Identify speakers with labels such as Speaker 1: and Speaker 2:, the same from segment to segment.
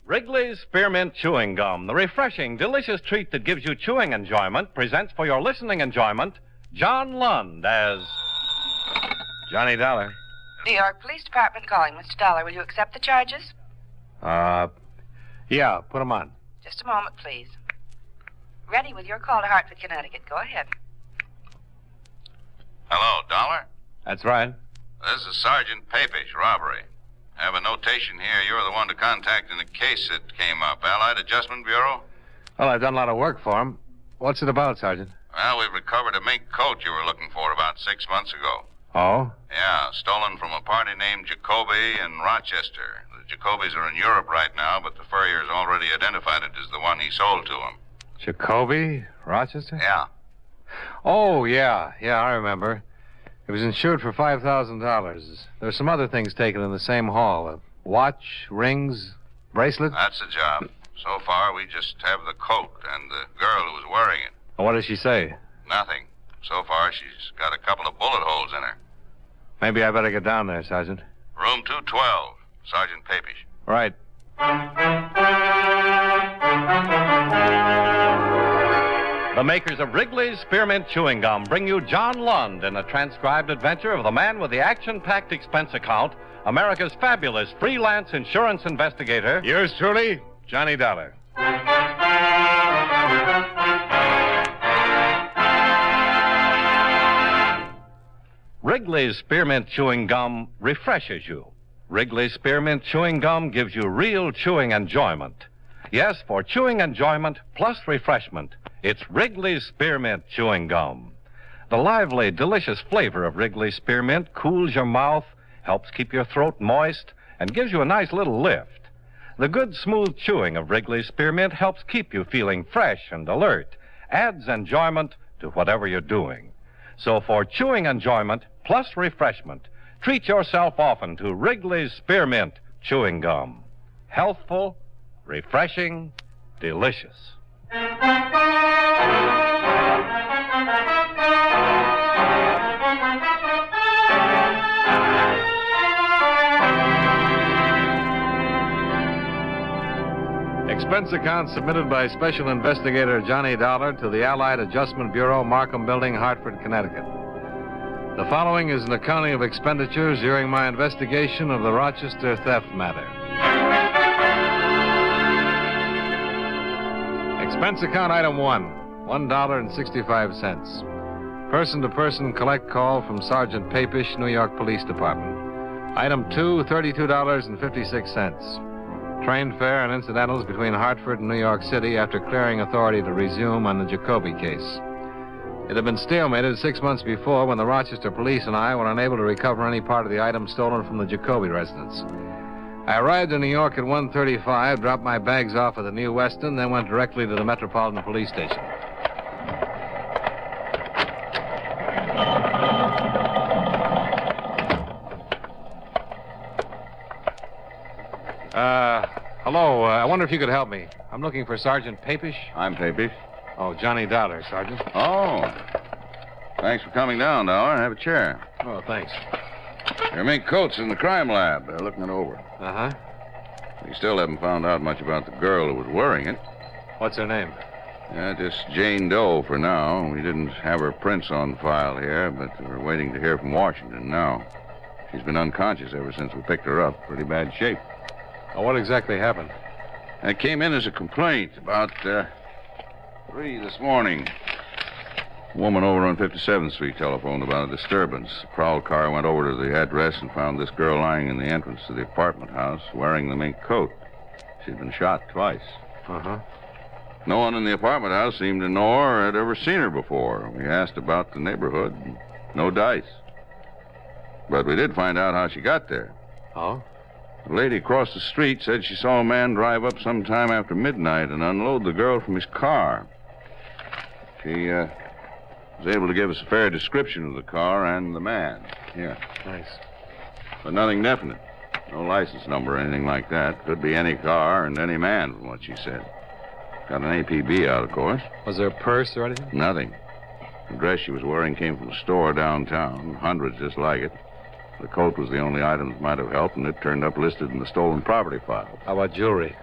Speaker 1: Wrigley's Spearmint Chewing Gum, the refreshing, delicious treat that gives you chewing enjoyment, presents for your listening enjoyment John Lund as Johnny Dollar.
Speaker 2: New York Police Department calling. Mr. Dollar, will you accept the charges?
Speaker 1: Yeah, put 'em on.
Speaker 2: Just a moment, please. Ready with your call to Hartford, Connecticut. Go ahead.
Speaker 3: Hello, Dollar?
Speaker 1: That's right.
Speaker 3: This is Sergeant Papish, robbery. I have a notation here. You're the one to contact in the case that came up. Allied Adjustment Bureau?
Speaker 1: Well, I've done a lot of work for him. What's it about, Sergeant?
Speaker 3: Well, we've recovered a mink coat you were looking for about 6 months ago.
Speaker 1: Oh?
Speaker 3: Yeah, stolen from a party named Jacoby in Rochester. The Jacobys are in Europe right now, but the furrier's already identified it as the one he sold to him.
Speaker 1: Jacoby? Rochester?
Speaker 3: Yeah.
Speaker 1: Oh, yeah, I remember. It was insured for $5,000. There were some other things taken in the same haul. A watch, rings, bracelet.
Speaker 3: That's the job. So far, we just have the coat and the girl who was wearing it.
Speaker 1: What does she say?
Speaker 3: Nothing. So far, she's got a couple of bullet holes in her.
Speaker 1: Maybe I better get down there, Sergeant.
Speaker 3: Room 212, Sergeant Papish.
Speaker 1: Right. The makers of Wrigley's Spearmint Chewing Gum bring you John Lund in a transcribed adventure of the man with the action-packed expense account, America's fabulous freelance insurance investigator. Yours truly, Johnny Dollar. Wrigley's Spearmint Chewing Gum refreshes you. Wrigley's Spearmint Chewing Gum gives you real chewing enjoyment. Yes, for chewing enjoyment plus refreshment, it's Wrigley's Spearmint Chewing Gum. The lively, delicious flavor of Wrigley's Spearmint cools your mouth, helps keep your throat moist, and gives you a nice little lift. The good, smooth chewing of Wrigley's Spearmint helps keep you feeling fresh and alert, adds enjoyment to whatever you're doing. So for chewing enjoyment plus refreshment, treat yourself often to Wrigley's Spearmint Chewing Gum. Healthful, refreshing, delicious. Expense account submitted by Special Investigator Johnny Dollar to the Allied Adjustment Bureau, Markham Building, Hartford, Connecticut. The following is an accounting of expenditures during my investigation of the Rochester theft matter. Expense account item 1, $1.65. Person-to-person collect call from Sergeant Papish, New York Police Department. Item 2, $32.56. Train fare and incidentals between Hartford and New York City after clearing authority to resume on the Jacoby case. It had been stalemated 6 months before when the Rochester police and I were unable to recover any part of the items stolen from the Jacoby residence. I arrived in New York at 1:35, dropped my bags off at the New Weston, then went directly to the Metropolitan Police Station. Hello. I wonder if you could help me. I'm looking for Sergeant Papish.
Speaker 3: I'm Papish.
Speaker 1: Oh, Johnny Dollar, Sergeant.
Speaker 3: Oh. Thanks for coming down, Dollar. Have a chair.
Speaker 1: Oh, thanks.
Speaker 3: Your mink coat's in the crime lab. They're looking it over.
Speaker 1: Uh-huh.
Speaker 3: We still haven't found out much about the girl who was wearing it.
Speaker 1: What's her name?
Speaker 3: Yeah, just Jane Doe for now. We didn't have her prints on file here, but we're waiting to hear from Washington now. She's been unconscious ever since we picked her up. Pretty bad shape.
Speaker 1: Oh, what exactly happened?
Speaker 3: That came in as a complaint about 3 this morning. A woman over on 57th Street telephoned about a disturbance. A prowl car went over to the address and found this girl lying in the entrance to the apartment house wearing the mink coat. She'd been shot twice.
Speaker 1: Uh-huh.
Speaker 3: No one in the apartment house seemed to know her or had ever seen her before. We asked about the neighborhood. No dice. But we did find out how she got there.
Speaker 1: Oh?
Speaker 3: The lady across the street said she saw a man drive up sometime after midnight and unload the girl from his car. She was able to give us a fair description of the car and the man. Here.
Speaker 1: Nice.
Speaker 3: But nothing definite. No license number or anything like that. Could be any car and any man, from what she said. Got an APB out, of course.
Speaker 1: Was there a purse or anything?
Speaker 3: Nothing. The dress she was wearing came from a store downtown. Hundreds just like it. The coat was the only item that might have helped, and it turned up listed in the stolen property file.
Speaker 1: How about jewelry?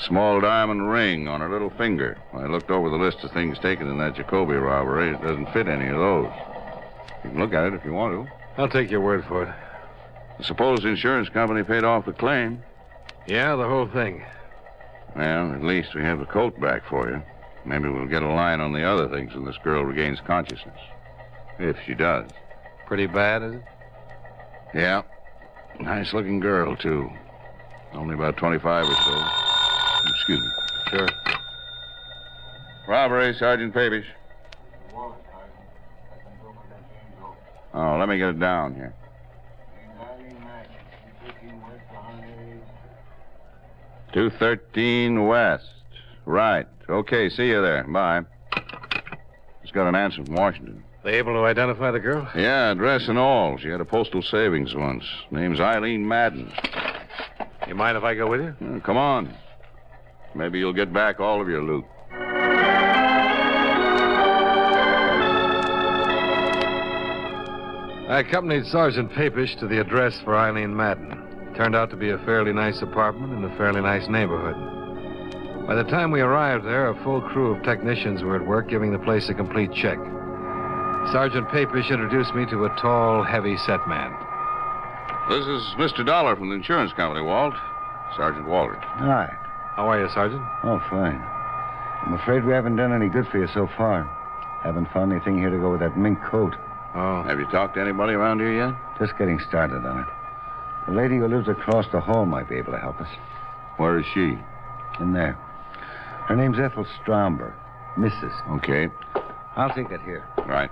Speaker 3: Small diamond ring on her little finger. I looked over the list of things taken in that Jacoby robbery. It doesn't fit any of those. You can look at it if you want to.
Speaker 4: I'll take your word for it.
Speaker 3: Suppose the insurance company paid off the claim.
Speaker 4: Yeah, the whole thing.
Speaker 3: Well, at least we have the coat back for you. Maybe we'll get a line on the other things when this girl regains consciousness. If she does.
Speaker 4: Pretty bad, is it?
Speaker 3: Yeah. Nice-looking girl, too. Only about 25 or so. Excuse me.
Speaker 4: Sure.
Speaker 3: Robbery, Sergeant Papish. Oh, let me get it down here. 213 West. Right. Okay, see you there. Bye. Just got an answer from Washington.
Speaker 4: They able to identify the girl?
Speaker 3: Yeah, address and all. She had a postal savings once. Name's Eileen Madden.
Speaker 4: You mind if I go with you?
Speaker 3: Come on. Maybe you'll get back all of your loot.
Speaker 4: I accompanied Sergeant Papish to the address for Eileen Madden. Turned out to be a fairly nice apartment in a fairly nice neighborhood. By the time we arrived there, a full crew of technicians were at work giving the place a complete check. Sergeant Papish introduced me to a tall, heavy-set man.
Speaker 3: This is Mr. Dollar from the insurance company, Walt. Sergeant Walter.
Speaker 5: Hi.
Speaker 4: How are you, Sergeant?
Speaker 5: Oh, fine. I'm afraid we haven't done any good for you so far. Haven't found anything here to go with that mink coat.
Speaker 4: Oh.
Speaker 3: Have you talked to anybody around here yet?
Speaker 5: Just getting started on it. The lady who lives across the hall might be able to help us.
Speaker 3: Where is she?
Speaker 5: In there. Her name's Ethel Stromberg. Mrs.
Speaker 3: Okay.
Speaker 5: I'll take it here.
Speaker 3: Right.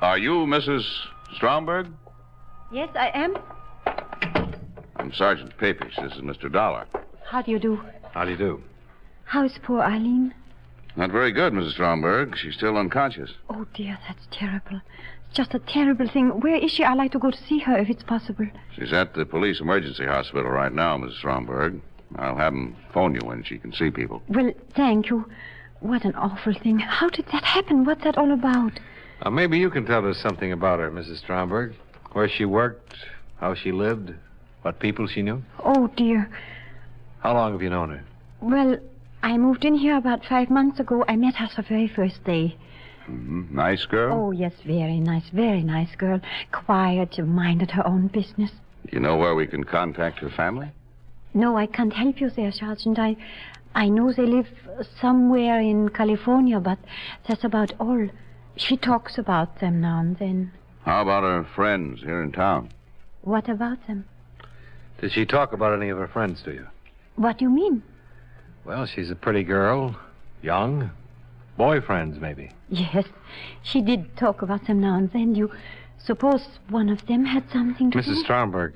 Speaker 3: Are you Mrs. Stromberg?
Speaker 6: Yes, I am.
Speaker 3: I'm Sergeant Papish. This is Mr. Dollar.
Speaker 6: How do you do?
Speaker 4: How do you do?
Speaker 6: How's poor Eileen?
Speaker 3: Not very good, Mrs. Stromberg. She's still unconscious.
Speaker 6: Oh, dear, that's terrible. It's just a terrible thing. Where is she? I'd like to go to see her if it's possible.
Speaker 3: She's at the police emergency hospital right now, Mrs. Stromberg. I'll have them phone you when she can see people.
Speaker 6: Well, thank you. What an awful thing. How did that happen? What's that all about?
Speaker 4: Maybe you can tell us something about her, Mrs. Stromberg. Where she worked, how she lived, what people she knew.
Speaker 6: Oh, dear.
Speaker 4: How long have you known her?
Speaker 6: Well, I moved in here about 5 months ago. I met her the very first day.
Speaker 3: Mm-hmm. Nice girl?
Speaker 6: Oh, yes, very nice girl. Quiet, minded her own business.
Speaker 3: Do you know where we can contact her family?
Speaker 6: No, I can't help you there, Sergeant. I know they live somewhere in California, but that's about all. She talks about them now and then.
Speaker 3: How about her friends here in town?
Speaker 6: What about them?
Speaker 4: Did she talk about any of her friends to you?
Speaker 6: What do you mean?
Speaker 4: Well, she's a pretty girl. Young. Boyfriends, maybe.
Speaker 6: Yes, she did talk about them now and then. You suppose one of them had something to do?
Speaker 4: Mrs. Stromberg,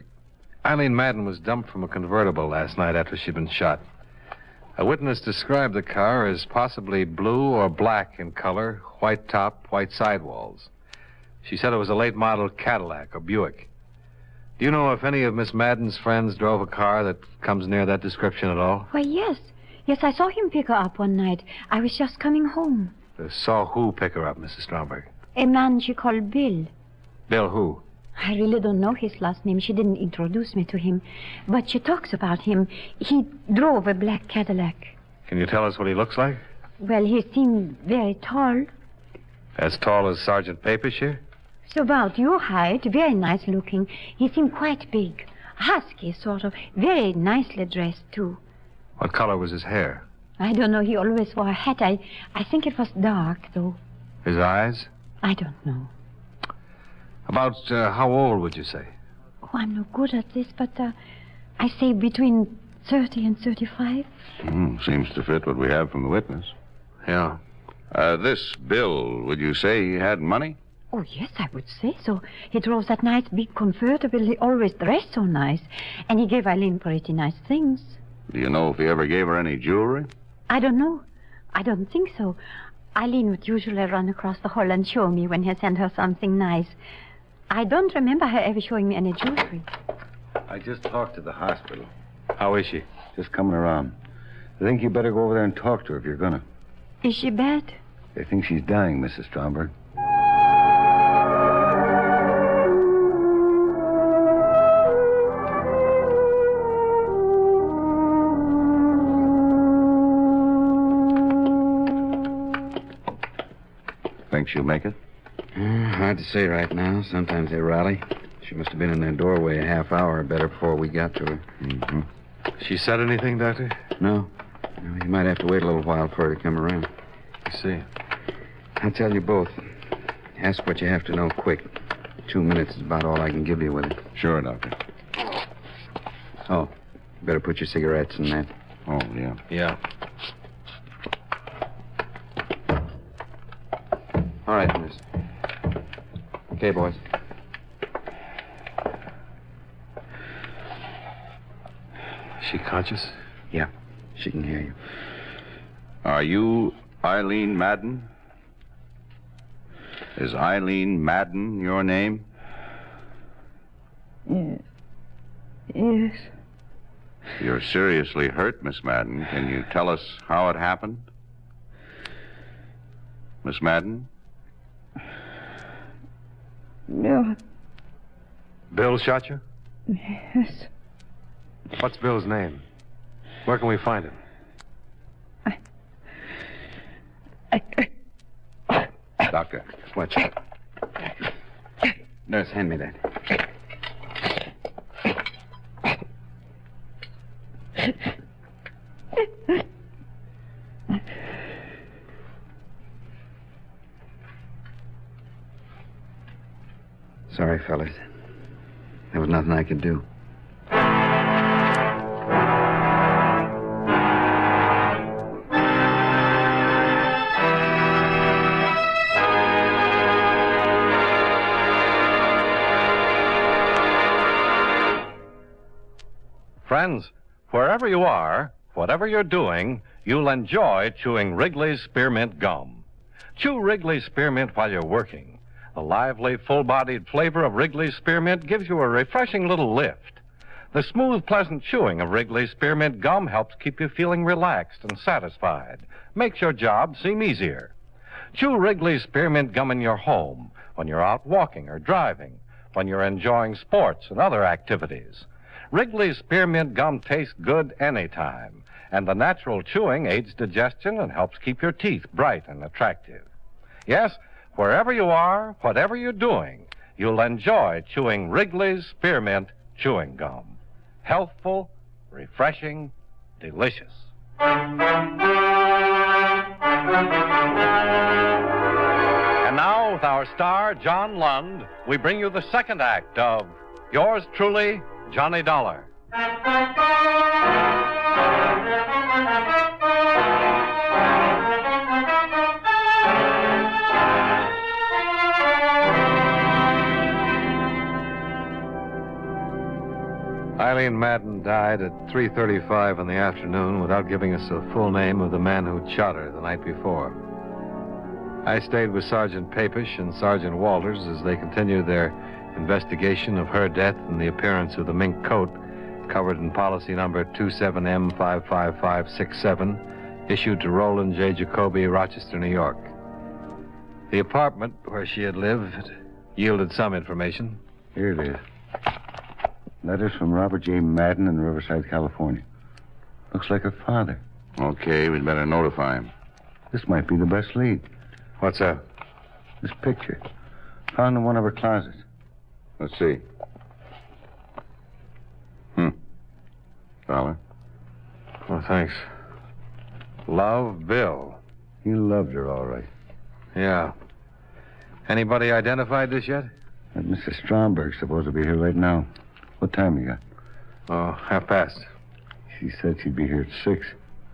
Speaker 4: Eileen Madden was dumped from a convertible last night after she'd been shot. A witness described the car as possibly blue or black in color, white top, white sidewalls. She said it was a late model Cadillac or Buick. Do you know if any of Miss Madden's friends drove a car that comes near that description at all?
Speaker 6: Why, yes. Yes, I saw him pick her up one night. I was just coming home.
Speaker 4: Saw who pick her up, Mrs. Stromberg?
Speaker 6: A man she called Bill.
Speaker 4: Bill who?
Speaker 6: I really don't know his last name. She didn't introduce me to him. But she talks about him. He drove a black Cadillac.
Speaker 4: Can you tell us what he looks like?
Speaker 6: Well, he seemed very tall.
Speaker 4: As tall as Sergeant Papish here?
Speaker 6: So about your height, very nice looking. He seemed quite big. Husky, sort of. Very nicely dressed, too.
Speaker 4: What color was his hair?
Speaker 6: I don't know. He always wore a hat. I think it was dark, though.
Speaker 4: His eyes?
Speaker 6: I don't know.
Speaker 4: About how old would you say?
Speaker 6: Oh, I'm no good at this, but I say between 30 and 35.
Speaker 3: Seems to fit what we have from the witness.
Speaker 4: Yeah.
Speaker 3: This Bill, would you say he had money?
Speaker 6: Oh, yes, I would say so. He drove that nice big convertible. He always dressed so nice. And he gave Eileen pretty nice things.
Speaker 3: Do you know if he ever gave her any jewelry?
Speaker 6: I don't know. I don't think so. Eileen would usually run across the hall and show me when he sent her something nice. I don't remember her ever showing me any jewelry.
Speaker 5: I just talked to the hospital.
Speaker 4: How is she?
Speaker 5: Just coming around. I think you better go over there and talk to her if you're gonna.
Speaker 6: Is she bad?
Speaker 5: They think she's dying, Mrs. Stromberg.
Speaker 3: Think she'll make it?
Speaker 7: Hard to say right now. Sometimes they rally. She must have been in their doorway a half hour or better before we got to her.
Speaker 3: Mm-hmm.
Speaker 4: She said anything, Doctor?
Speaker 7: No. You might have to wait a little while for her to come around.
Speaker 4: I see.
Speaker 7: I'll tell you both. Ask what you have to know quick. 2 minutes is about all I can give you with it.
Speaker 3: Sure, Doctor.
Speaker 7: Oh, you better put your cigarettes in that.
Speaker 3: Oh, yeah.
Speaker 4: Yeah.
Speaker 7: All right, miss. Okay, boys.
Speaker 4: Is she conscious?
Speaker 7: Yeah, she can hear you.
Speaker 3: Are you Eileen Madden? Is Eileen Madden your name?
Speaker 6: Yes.
Speaker 3: You're seriously hurt, Miss Madden. Can you tell us how it happened? Miss Madden?
Speaker 6: No.
Speaker 4: Bill shot you?
Speaker 6: Yes.
Speaker 4: What's Bill's name? Where can we find him?
Speaker 7: Doctor, watch out. Nurse, hand me that. Sorry, fellas. There was nothing I could do.
Speaker 1: Friends, wherever you are, whatever you're doing, you'll enjoy chewing Wrigley's Spearmint Gum. Chew Wrigley's Spearmint while you're working. The lively, full-bodied flavor of Wrigley's Spearmint gives you a refreshing little lift. The smooth, pleasant chewing of Wrigley's Spearmint Gum helps keep you feeling relaxed and satisfied, makes your job seem easier. Chew Wrigley's Spearmint Gum in your home, when you're out walking or driving, when you're enjoying sports and other activities. Wrigley's Spearmint Gum tastes good anytime, and the natural chewing aids digestion and helps keep your teeth bright and attractive. Yes, wherever you are, whatever you're doing, you'll enjoy chewing Wrigley's Spearmint Chewing Gum. Healthful, refreshing, delicious. And now, with our star, John Lund, we bring you the second act of Yours Truly, Johnny Dollar.
Speaker 4: Eileen Madden died at 3:35 in the afternoon without giving us a full name of the man who'd shot her the night before. I stayed with Sergeant Papish and Sergeant Walters as they continued their investigation of her death and the appearance of the mink coat covered in policy number 27M55567, issued to Roland J. Jacoby, Rochester, New York. The apartment where she had lived yielded some information.
Speaker 5: Here it is. Letters from Robert J. Madden in Riverside, California. Looks like her father.
Speaker 3: Okay, we'd better notify him.
Speaker 5: This might be the best lead.
Speaker 4: What's that?
Speaker 5: This picture. Found in one of her closets.
Speaker 3: Let's see. $1.
Speaker 4: Oh, thanks. Love, Bill.
Speaker 5: He loved her, all right.
Speaker 4: Yeah. Anybody identified this yet?
Speaker 5: That Mrs. Stromberg's supposed to be here right now. What time you got?
Speaker 4: Oh, 1:30.
Speaker 5: She said she'd be here at 6.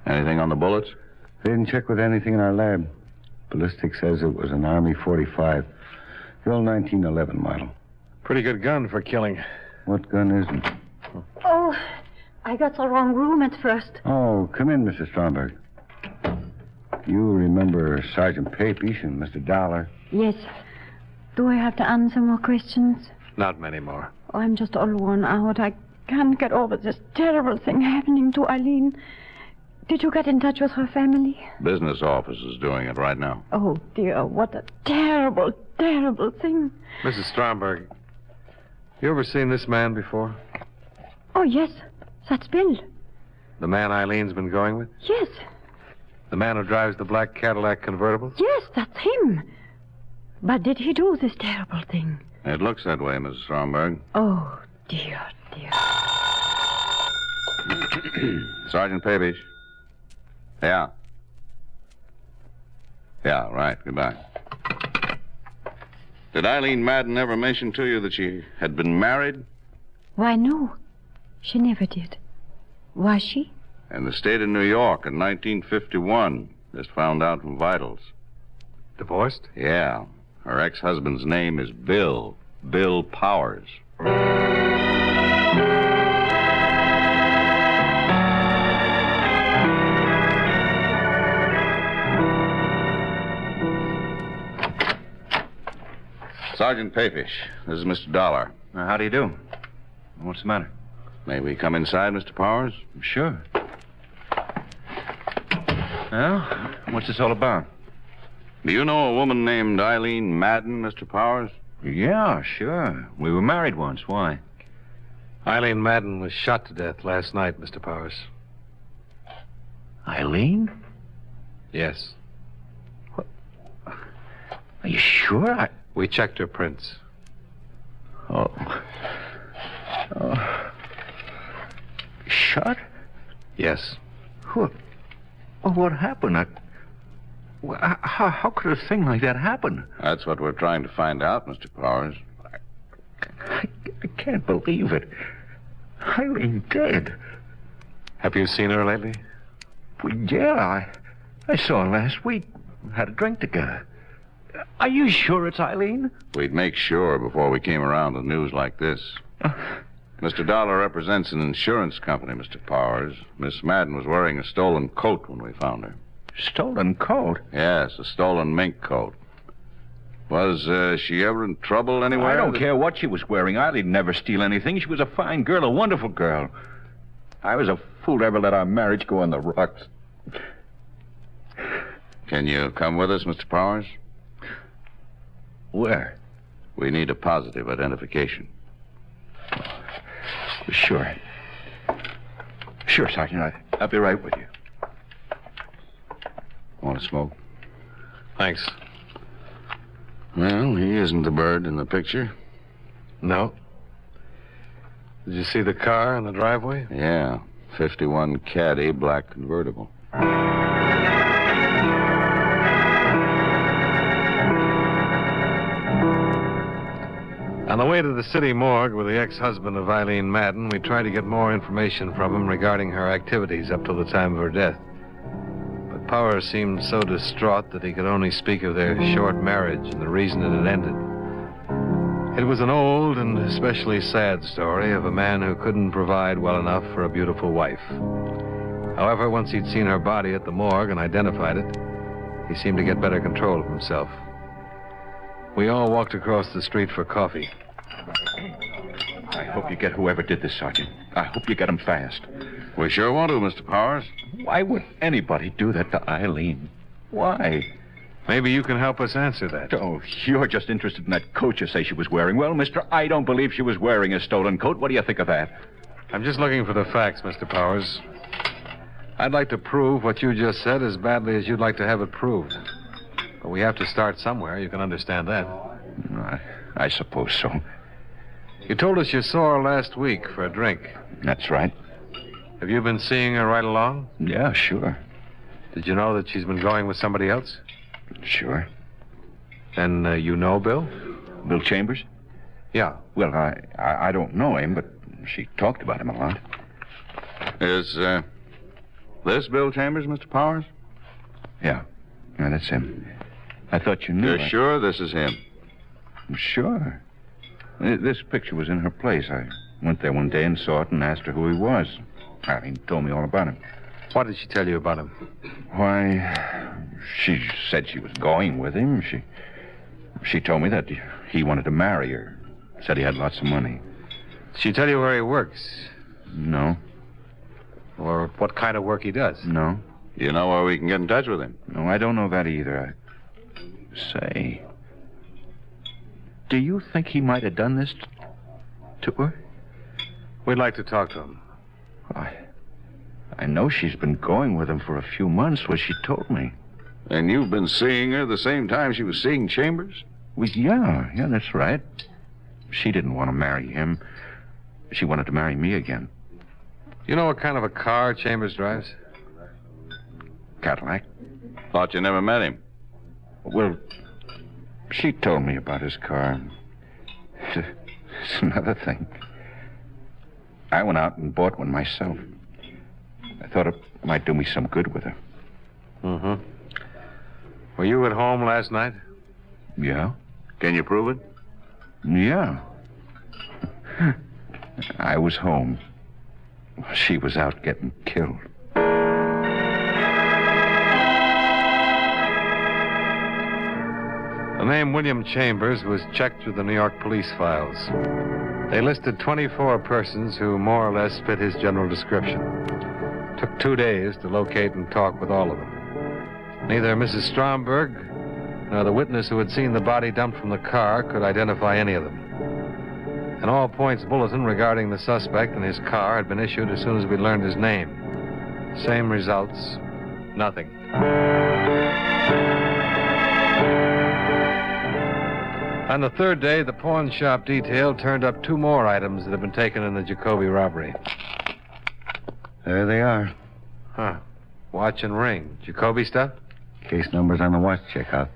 Speaker 3: Anything on the bullets?
Speaker 5: They didn't check with anything in our lab. Ballistics says it was an Army 45. The old 1911 model.
Speaker 4: Pretty good gun for killing.
Speaker 5: What gun isn't?
Speaker 6: Oh, I got the wrong room at first.
Speaker 5: Oh, come in, Mrs. Stromberg. You remember Sergeant Papish and Mr. Dollar?
Speaker 6: Yes. Do I have to answer more questions?
Speaker 4: Not many more.
Speaker 6: Oh, I'm just all worn out. I can't get over this terrible thing happening to Eileen. Did you get in touch with her family?
Speaker 3: Business office is doing it right now.
Speaker 6: Oh, dear, what a terrible, terrible thing.
Speaker 4: Mrs. Stromberg, you ever seen this man before?
Speaker 6: Oh, yes. That's Bill.
Speaker 4: The man Eileen's been going with?
Speaker 6: Yes.
Speaker 4: The man who drives the black Cadillac convertible?
Speaker 6: Yes, that's him. But did he do this terrible thing?
Speaker 3: It looks that way, Mrs. Stromberg.
Speaker 6: Oh, dear, dear.
Speaker 3: Sergeant Pavish. Yeah. Yeah, right. Goodbye. Did Eileen Madden ever mention to you that she had been married?
Speaker 6: Why, no. She never did. Was she?
Speaker 3: In the state of New York in 1951. Just found out from vitals.
Speaker 4: Divorced?
Speaker 3: Yeah. Her ex-husband's name is Bill. Bill Powers. Sergeant Pavish, this is Mr. Dollar.
Speaker 8: How do you do? What's the matter?
Speaker 3: May we come inside, Mr. Powers?
Speaker 8: Sure. Well, what's this all about?
Speaker 3: Do you know a woman named Eileen Madden, Mr. Powers?
Speaker 8: Yeah, sure. We were married once. Why?
Speaker 4: Eileen Madden was shot to death last night, Mr. Powers.
Speaker 8: Eileen?
Speaker 4: Yes.
Speaker 8: Are you sure?
Speaker 4: We checked her prints.
Speaker 8: Oh. Shot?
Speaker 4: Yes.
Speaker 8: What happened? How could a thing like that happen?
Speaker 3: That's what we're trying to find out, Mr. Powers.
Speaker 8: I can't believe it. Eileen dead.
Speaker 4: Have you seen her lately?
Speaker 8: Well, yeah, I saw her last week. Had a drink together. Are you sure it's Eileen?
Speaker 3: We'd make sure before we came around with news like this. Mr. Dollar represents an insurance company, Mr. Powers. Miss Madden was wearing a stolen coat when we found her.
Speaker 8: Stolen coat?
Speaker 3: Yes, a stolen mink coat. Was she ever in trouble anywhere?
Speaker 8: I don't care what she was wearing. Eileen never steal anything. She was a fine girl, a wonderful girl. I was a fool to ever let our marriage go on the rocks.
Speaker 3: Can you come with us, Mr. Powers?
Speaker 8: Where?
Speaker 3: We need a positive identification.
Speaker 8: Sure. Sure, Sergeant. I'll be right with you.
Speaker 3: Want to smoke?
Speaker 4: Thanks.
Speaker 3: Well, he isn't the bird in the picture.
Speaker 4: No. Did you see the car in the driveway?
Speaker 3: Yeah. 51 Caddy, black convertible.
Speaker 4: On the way to the city morgue with the ex-husband of Eileen Madden, we tried to get more information from him regarding her activities up till the time of her death. But Powers seemed so distraught that he could only speak of their short marriage and the reason it had ended. It was an old and especially sad story of a man who couldn't provide well enough for a beautiful wife. However, once he'd seen her body at the morgue and identified it, he seemed to get better control of himself. We all walked across the street for coffee.
Speaker 8: I hope you get whoever did this, Sergeant. I hope you get him fast.
Speaker 3: We sure want to, Mr. Powers.
Speaker 8: Why would anybody do that to Eileen? Why?
Speaker 4: Maybe you can help us answer that.
Speaker 8: Oh, you're just interested in that coat you say she was wearing. Well, mister, I don't believe she was wearing a stolen coat. What do you think of that?
Speaker 4: I'm just looking for the facts, Mr. Powers. I'd like to prove what you just said as badly as you'd like to have it proved. But we have to start somewhere. You can understand that.
Speaker 8: I suppose so.
Speaker 4: You told us you saw her last week for a drink.
Speaker 8: That's right.
Speaker 4: Have you been seeing her right along?
Speaker 8: Yeah, sure.
Speaker 4: Did you know that she's been going with somebody else?
Speaker 8: Sure.
Speaker 4: Then you know Bill?
Speaker 8: Bill Chambers?
Speaker 4: Yeah.
Speaker 8: Well, I don't know him, but she talked about him a lot.
Speaker 3: Is this Bill Chambers, Mr. Powers?
Speaker 8: Yeah, that's him. I thought you knew.
Speaker 3: You're sure this is him?
Speaker 8: Sure. This picture was in her place. I went there one day and saw it and asked her who he was. Eileen told me all about him.
Speaker 4: What did she tell you about him?
Speaker 8: Why, she said she was going with him. She told me that he wanted to marry her. Said he had lots of money.
Speaker 4: Did she tell you where he works?
Speaker 8: No.
Speaker 4: Or what kind of work he does?
Speaker 8: No.
Speaker 3: You know where we can get in touch with him?
Speaker 8: No, I don't know that either. Say, do you think he might have done this to her?
Speaker 4: We'd like to talk to him.
Speaker 8: I know she's been going with him for a few months, what she told me.
Speaker 3: And you've been seeing her the same time she was seeing Chambers?
Speaker 8: Yeah, that's right. She didn't want to marry him. She wanted to marry me again.
Speaker 4: You know what kind of a car Chambers drives?
Speaker 8: Cadillac.
Speaker 3: Thought you never met him.
Speaker 8: Well, she told me about his car. It's another thing. I went out and bought one myself. I thought it might do me some good with her.
Speaker 4: Mm-hmm. Were you at home last night?
Speaker 3: Yeah? Can you prove it?
Speaker 8: Yeah. I was home. She was out getting killed.
Speaker 4: The name William Chambers was checked through the New York police files. They listed 24 persons who more or less fit his general description. It took 2 days to locate and talk with all of them. Neither Mrs. Stromberg nor the witness who had seen the body dumped from the car could identify any of them. An all-points bulletin regarding the suspect and his car had been issued as soon as we learned his name. Same results, nothing. On the third day, the pawn shop detail turned up 2 more items that had been taken in the Jacoby robbery.
Speaker 5: There they are.
Speaker 4: Huh. Watch and ring. Jacoby stuff?
Speaker 5: Case numbers on the watch checkout.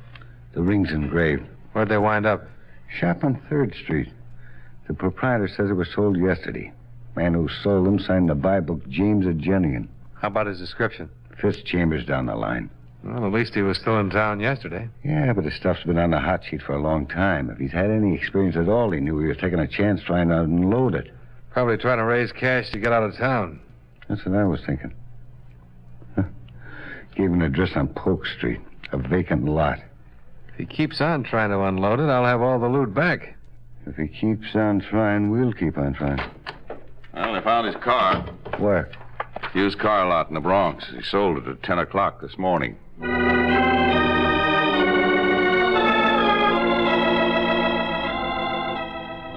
Speaker 5: The ring's engraved.
Speaker 4: Where'd they wind up?
Speaker 5: Shop on 3rd Street. The proprietor says it was sold yesterday. Man who sold them signed the buy book James Agenian.
Speaker 4: How about his description?
Speaker 5: Fitz Chambers down the line.
Speaker 4: Well, at least he was still in town yesterday.
Speaker 5: Yeah, but his stuff's been on the hot sheet for a long time. If he's had any experience at all, he knew he was taking a chance trying to unload it.
Speaker 4: Probably trying to raise cash to get out of town.
Speaker 5: That's what I was thinking. Gave an address on Polk Street, a vacant lot.
Speaker 4: If he keeps on trying to unload it, I'll have all the loot back.
Speaker 5: If he keeps on trying, we'll keep on trying.
Speaker 3: Well, they found his car.
Speaker 5: Where?
Speaker 3: Used car lot in the Bronx. He sold it at 10 o'clock this morning.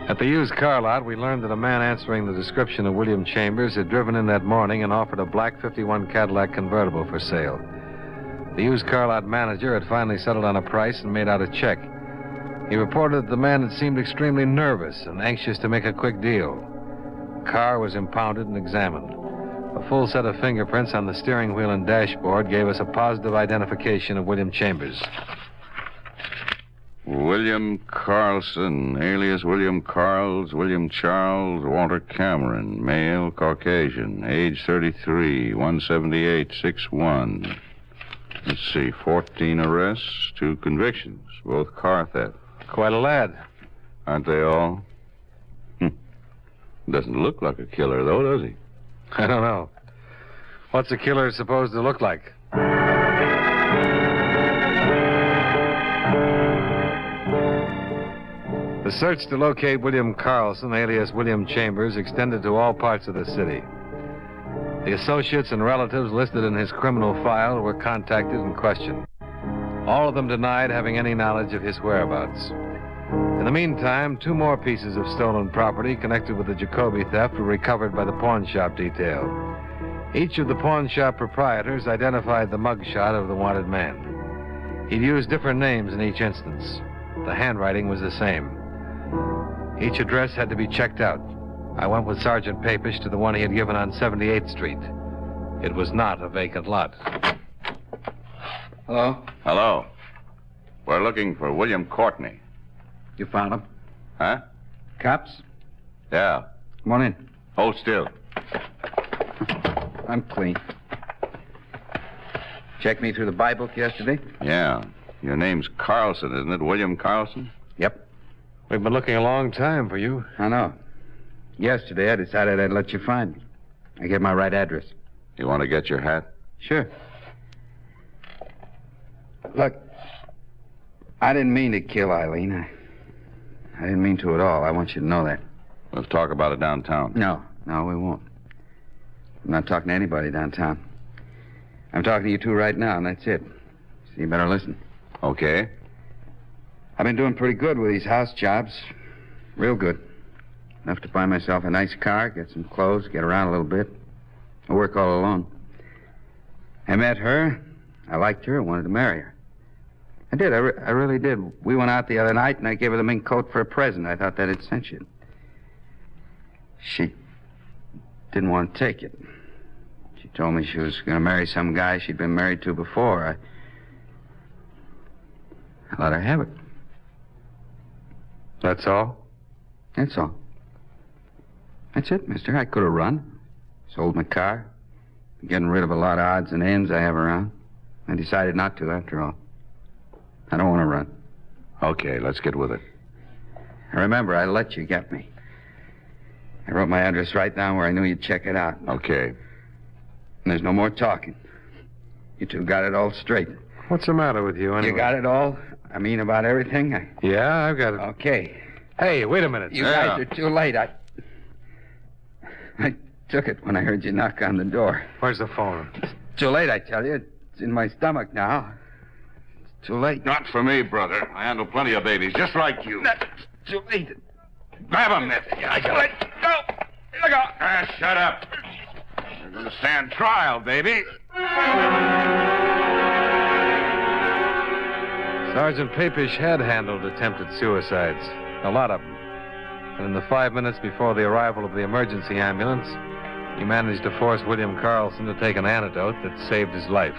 Speaker 4: At the used car lot, we learned that a man answering the description of William Chambers had driven in that morning and offered a black 51 Cadillac convertible for sale. The used car lot manager had finally settled on a price and made out a check. He reported that the man had seemed extremely nervous and anxious to make a quick deal. The car was impounded and examined. A full set of fingerprints on the steering wheel and dashboard gave us a positive identification of William Chambers.
Speaker 3: William Carlson, alias William Carls, William Charles, Walter Cameron, male, Caucasian, age 33, 178, 6'1". Let's see, 14 arrests, 2 convictions, both car theft.
Speaker 4: Quite a lad.
Speaker 3: Aren't they all? Doesn't look like a killer, though, does he?
Speaker 4: I don't know. What's a killer supposed to look like? The search to locate William Carlson, alias William Chambers, extended to all parts of the city. The associates and relatives listed in his criminal file were contacted and questioned. All of them denied having any knowledge of his whereabouts. In the meantime, 2 more pieces of stolen property connected with the Jacoby theft were recovered by the pawn shop detail. Each of the pawn shop proprietors identified the mugshot of the wanted man. He'd used different names in each instance. The handwriting was the same. Each address had to be checked out. I went with Sergeant Papish to the one he had given on 78th Street. It was not a vacant lot.
Speaker 7: Hello?
Speaker 3: Hello. We're looking for William Courtney.
Speaker 7: You found him?
Speaker 3: Huh?
Speaker 7: Cops?
Speaker 3: Yeah.
Speaker 7: Come on in.
Speaker 3: Hold still.
Speaker 7: I'm clean. Checked me through the buy book yesterday?
Speaker 3: Yeah. Your name's Carlson, isn't it? William Carlson?
Speaker 7: Yep.
Speaker 4: We've been looking a long time for you.
Speaker 7: I know. Yesterday, I decided I'd let you find me. I gave my right address.
Speaker 3: You want to get your hat?
Speaker 7: Sure. Look, I didn't mean to kill Eileen. I didn't mean to at all. I want you to know that.
Speaker 3: Let's talk about it downtown.
Speaker 7: No, we won't. I'm not talking to anybody downtown. I'm talking to you 2 right now, and that's it. So you better listen.
Speaker 3: Okay.
Speaker 7: I've been doing pretty good with these house jobs. Real good. Enough to buy myself a nice car, get some clothes, get around a little bit. I work all alone. I met her. I liked her. I wanted to marry her. I did. I really did. We went out the other night, and I gave her the mink coat for a present. I thought that'd cinch it. She didn't want to take it. She told me she was going to marry some guy she'd been married to before. I let her have it.
Speaker 4: That's all?
Speaker 7: That's all. That's it, mister. I could have run. Sold my car. Getting rid of a lot of odds and ends I have around. I decided not to, after all. I don't want to run.
Speaker 3: Okay, let's get with it.
Speaker 7: Remember, I let you get me. I wrote my address right down where I knew you'd check it out.
Speaker 3: Okay.
Speaker 7: And there's no more talking. You two got it all straight.
Speaker 4: What's the matter with you, anyway?
Speaker 7: You got it all? I mean, about everything?
Speaker 4: Yeah, I've got it.
Speaker 7: Okay.
Speaker 4: Hey, wait a minute.
Speaker 7: You guys are too late. I took it when I heard you knock on the door.
Speaker 4: Where's the phone?
Speaker 7: It's too late, I tell you. It's in my stomach now. It's too late.
Speaker 3: Not for me, brother. I handle plenty of babies, just like you.
Speaker 7: It's too late.
Speaker 3: Grab him, Nip.
Speaker 7: I got it. Go. Look out.
Speaker 3: Shut up. You're going to stand trial, baby.
Speaker 4: Sergeant Papish had handled attempted suicides. A lot of them. And in the 5 minutes before the arrival of the emergency ambulance, he managed to force William Carlson to take an antidote that saved his life.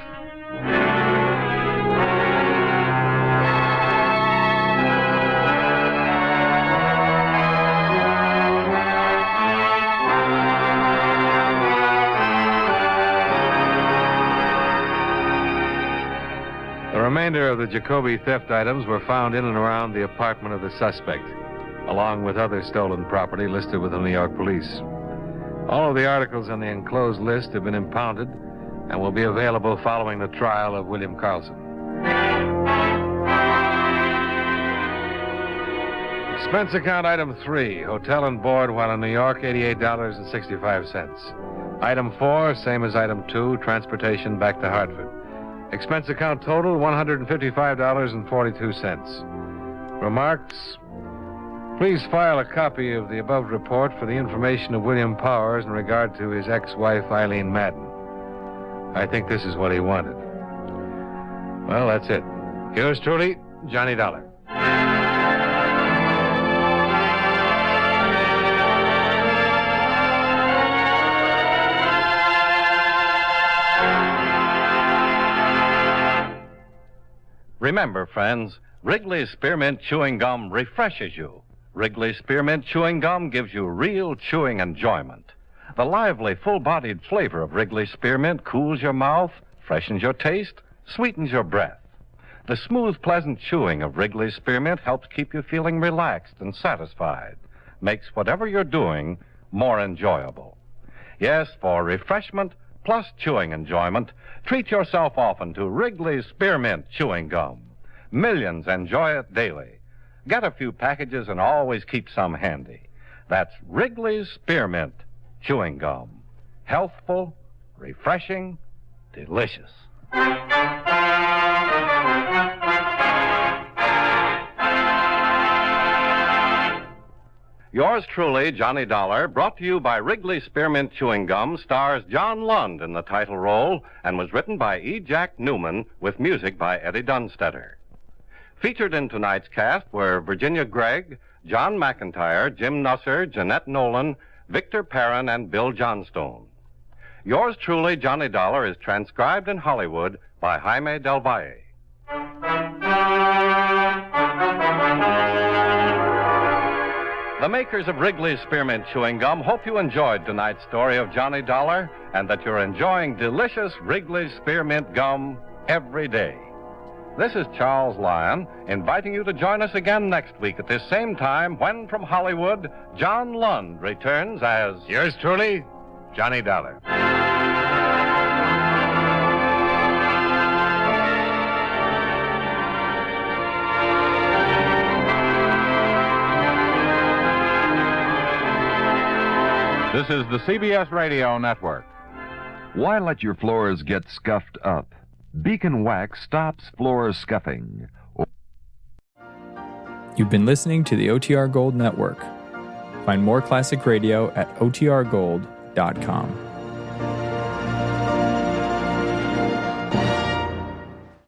Speaker 4: The remainder of the Jacoby theft items were found in and around the apartment of the suspect, along with other stolen property listed with the New York police. All of the articles on the enclosed list have been impounded and will be available following the trial of William Carlson. Expense account item 3, hotel and board while in New York, $88.65. Item 4, same as item 2, transportation back to Hartford. Expense account total, $155.42. Remarks? Please file a copy of the above report for the information of William Powers in regard to his ex-wife, Eileen Madden. I think this is what he wanted. Well, that's it. Yours truly, Johnny Dollar.
Speaker 1: Remember, friends, Wrigley's Spearmint Chewing Gum refreshes you. Wrigley's Spearmint Chewing Gum gives you real chewing enjoyment. The lively, full-bodied flavor of Wrigley's Spearmint cools your mouth, freshens your taste, sweetens your breath. The smooth, pleasant chewing of Wrigley's Spearmint helps keep you feeling relaxed and satisfied, makes whatever you're doing more enjoyable. Yes, for refreshment plus chewing enjoyment, treat yourself often to Wrigley's Spearmint Chewing Gum. Millions enjoy it daily. Get a few packages and always keep some handy. That's Wrigley's Spearmint Chewing Gum. Healthful, refreshing, delicious. Yours truly, Johnny Dollar, brought to you by Wrigley Spearmint Chewing Gum, stars John Lund in the title role and was written by E. Jack Newman with music by Eddie Dunstetter. Featured in tonight's cast were Virginia Gregg, John McIntyre, Jim Nusser, Jeanette Nolan, Victor Perrin, and Bill Johnstone. Yours truly, Johnny Dollar, is transcribed in Hollywood by Jaime Del Valle. The makers of Wrigley's Spearmint Chewing Gum hope you enjoyed tonight's story of Johnny Dollar and that you're enjoying delicious Wrigley's Spearmint Gum every day. This is Charles Lyon, inviting you to join us again next week at this same time when, from Hollywood, John Lund returns as...
Speaker 4: Yours truly, Johnny Dollar.
Speaker 9: This is the CBS Radio Network.
Speaker 10: Why let your floors get scuffed up? Beacon Wax stops floor scuffing.
Speaker 11: You've been listening to the OTR Gold Network. Find more classic radio at otrgold.com.